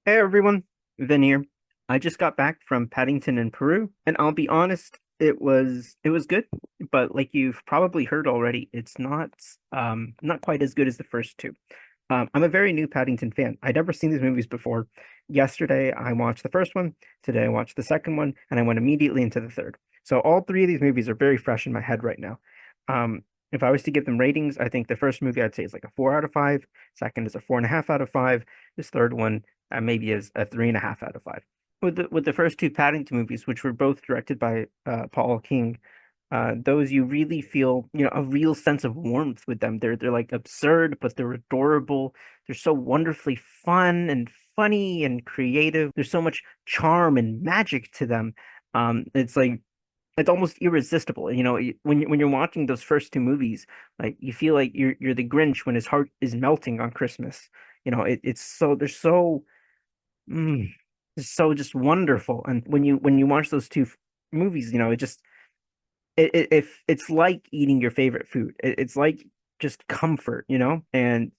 Hey everyone, Vin here. I just got back from Paddington in Peru, and I'll be honest, it was good, but like you've probably heard already, it's not quite as good as the first two. I'm a very new Paddington fan. I'd never seen these movies before. Yesterday I watched the first one, today I watched the second one, and I went immediately into the third. So all three of these movies are very fresh in my head right now. If I was to give them ratings, I think the first movie I'd say is like a 4 out of 5. Second is a 4.5 out of 5. This third one maybe is a 3.5 out of 5. With the first two Paddington movies, which were both directed by Paul King, those you really feel, a real sense of warmth with them. They're like absurd, but they're adorable. They're so wonderfully fun and funny and creative. There's so much charm and magic to them. It's like it's almost irresistible. When you're watching those first two movies, like you feel like you're the Grinch when his heart is melting on Christmas. It's so they're so mm, it's so just wonderful. And when you watch those two movies, it just if it's like eating your favorite food. It's like just comfort. And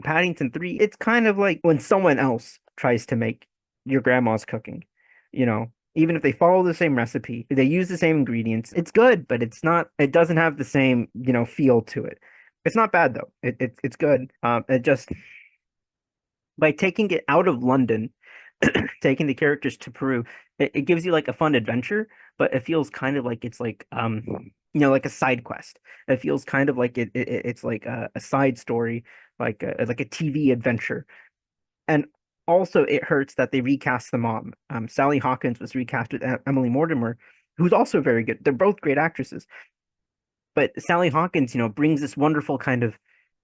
Paddington 3, it's kind of like when someone else tries to make your grandma's cooking, even if they follow the same recipe, they use the same ingredients, it's good, but it doesn't have the same, feel to it. It's not bad though. It's good. It just by taking it out of London, taking the characters to Peru, it gives you like a fun adventure, but it feels kind of like it's like like a side quest. It feels kind of like it's like a side story, like a TV adventure. And also it hurts that they recast the mom. Sally Hawkins was recast with Emily Mortimer, who's also very good. They're both great actresses. But Sally Hawkins, brings this wonderful kind of,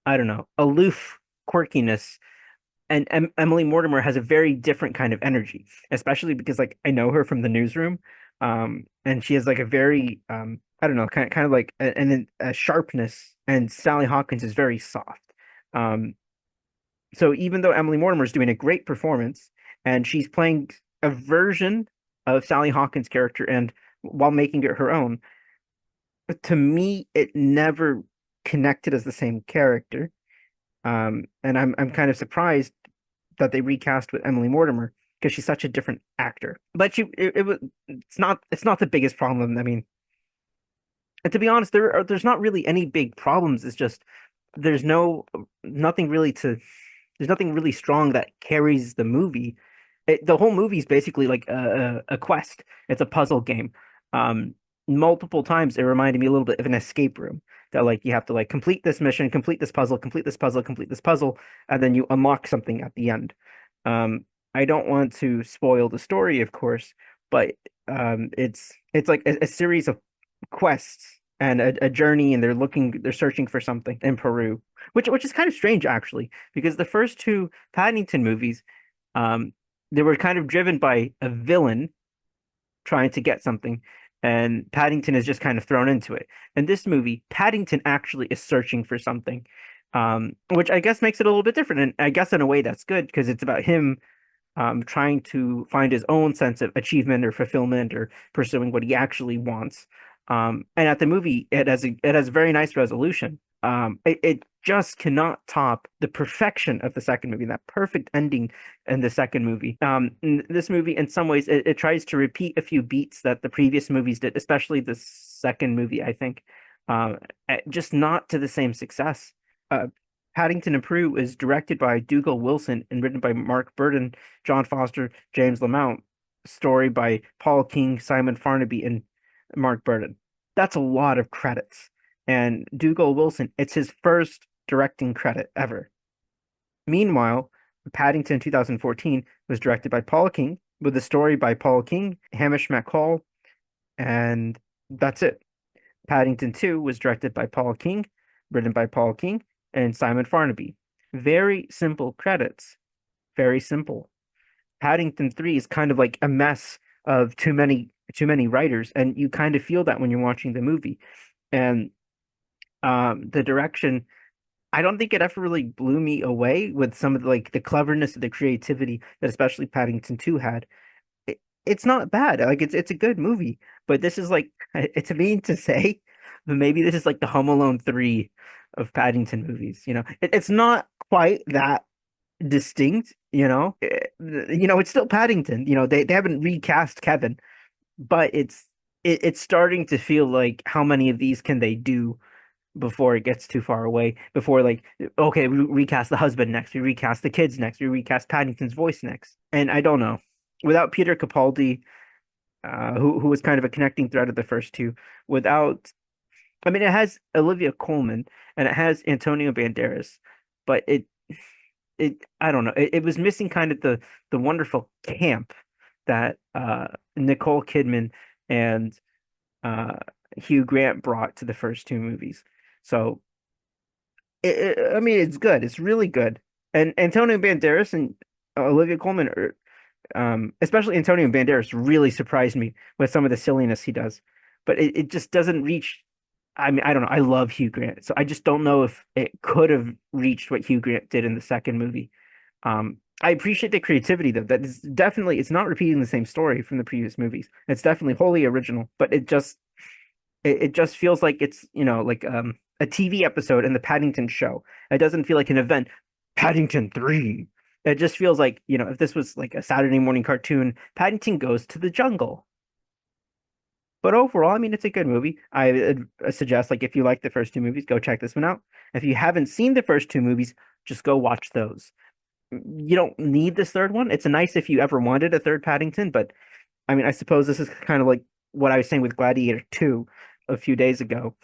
I don't know, aloof quirkiness, and Emily Mortimer has a very different kind of energy, especially because like I know her from the newsroom, and she has like a very I don't know, kind of like a sharpness, and Sally Hawkins is very soft. Um, so even though Emily Mortimer is doing a great performance, and she's playing a version of Sally Hawkins' character, and while making it her own, to me it never connected as the same character. And I'm kind of surprised that they recast with Emily Mortimer because she's such a different actor. But it was it's not the biggest problem. I mean, and to be honest, there's not really any big problems. It's just there's no nothing really to there's nothing really strong that carries the movie. The whole movie is basically like a quest. It's a puzzle game. Um, Multiple times it reminded me a little bit of an escape room that like you have to like complete this mission, complete this puzzle, complete this puzzle, complete this puzzle, and then you unlock something at the end. I don't want to spoil the story, of course, but it's like a series of quests and a journey, and they're searching for something in Peru, which is kind of strange actually, because the first two Paddington movies, um, they were kind of driven by a villain trying to get something, and Paddington is just kind of thrown into it. In this movie, Paddington actually is searching for something, which I guess makes it a little bit different. And I guess in a way that's good because it's about him trying to find his own sense of achievement or fulfillment or pursuing what he actually wants. And at the movie, it has a very nice resolution. It just cannot top the perfection of the second movie, that perfect ending in the second movie. In this movie, in some ways, it tries to repeat a few beats that the previous movies did, especially the second movie, I think, just not to the same success. Uh, Paddington and Prue is directed by Dougal Wilson and written by Mark Burton, John Foster, James Lamont. Story by Paul King, Simon Farnaby, and Mark Burton. That's a lot of credits. And Dougal Wilson, it's his first directing credit ever. Meanwhile, Paddington 2014 was directed by Paul King, with a story by Paul King, Hamish McCall, and that's it. Paddington 2 was directed by Paul King, written by Paul King, and Simon Farnaby. Very simple credits. Very simple. Paddington 3 is kind of like a mess of too many writers, and you kind of feel that when you're watching the movie. And the direction, I don't think it ever really blew me away with some of the cleverness and the creativity that especially Paddington 2 had. It's not bad. Like it's a good movie, but this is like it's mean to say, but maybe this is like the Home Alone 3 of Paddington movies. It's not quite that distinct, it's still Paddington. They haven't recast Kevin, but it's starting to feel like how many of these can they do before it gets too far away, before like, okay, we recast the husband next, we recast the kids next, we recast Paddington's voice next. And I don't know. Without Peter Capaldi, who was kind of a connecting thread of the first two, without I mean, it has Olivia Colman and it has Antonio Banderas, but it I don't know. It was missing kind of the wonderful camp that Nicole Kidman and uh Hugh Grant brought to the first two movies. So I mean, it's good. It's really good. And Antonio Banderas and Olivia Colman are, especially Antonio Banderas, really surprised me with some of the silliness he does. But it just doesn't reach. I mean, I don't know. I love Hugh Grant, so I just don't know if it could have reached what Hugh Grant did in the second movie. I appreciate the creativity though. That is definitely it's not repeating the same story from the previous movies. It's definitely wholly original, but it just feels like it's, like a TV episode in the Paddington show. It doesn't feel like an event. Paddington 3. It just feels like, if this was like a Saturday morning cartoon, Paddington goes to the jungle. But overall, I mean, it's a good movie. I suggest, like, if you like the first two movies, go check this one out. If you haven't seen the first two movies, just go watch those. You don't need this third one. It's nice if you ever wanted a third Paddington, but I mean, I suppose this is kind of like what I was saying with Gladiator 2 a few days ago.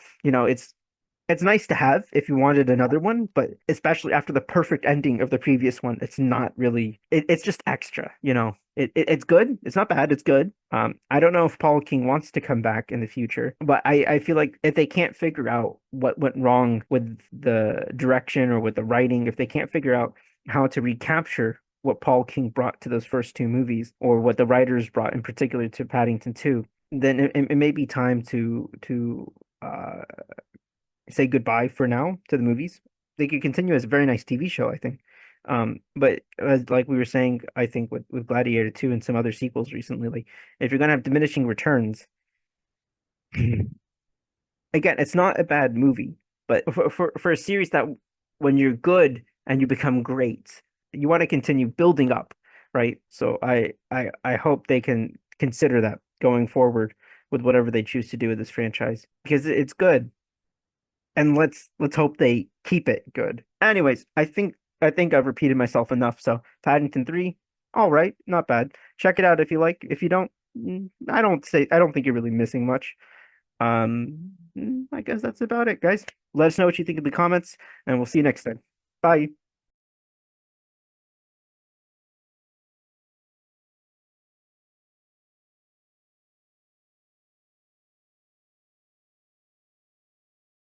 It's nice to have if you wanted another one, but especially after the perfect ending of the previous one, it's not really it's just extra, it's good. It's not bad, it's good. I don't know if Paul King wants to come back in the future, but I feel like if they can't figure out what went wrong with the direction or with the writing, if they can't figure out how to recapture what Paul King brought to those first two movies, or what the writers brought in particular to Paddington 2, then it may be time to say goodbye for now to the movies. They could continue as a very nice TV show, I think. But as like we were saying, I think with Gladiator 2 and some other sequels recently, like if you're gonna have diminishing returns, again, it's not a bad movie, but for a series that when you're good and you become great, you want to continue building up, right? So I hope they can consider that going forward with whatever they choose to do with this franchise because it's good, and let's hope they keep it good. Anyways, I think I've repeated myself enough. So Paddington 3, all right, not bad. Check it out if you like. If you don't, I don't think you're really missing much. I guess that's about it, guys. Let us know what you think in the comments, and we'll see you next time. Bye.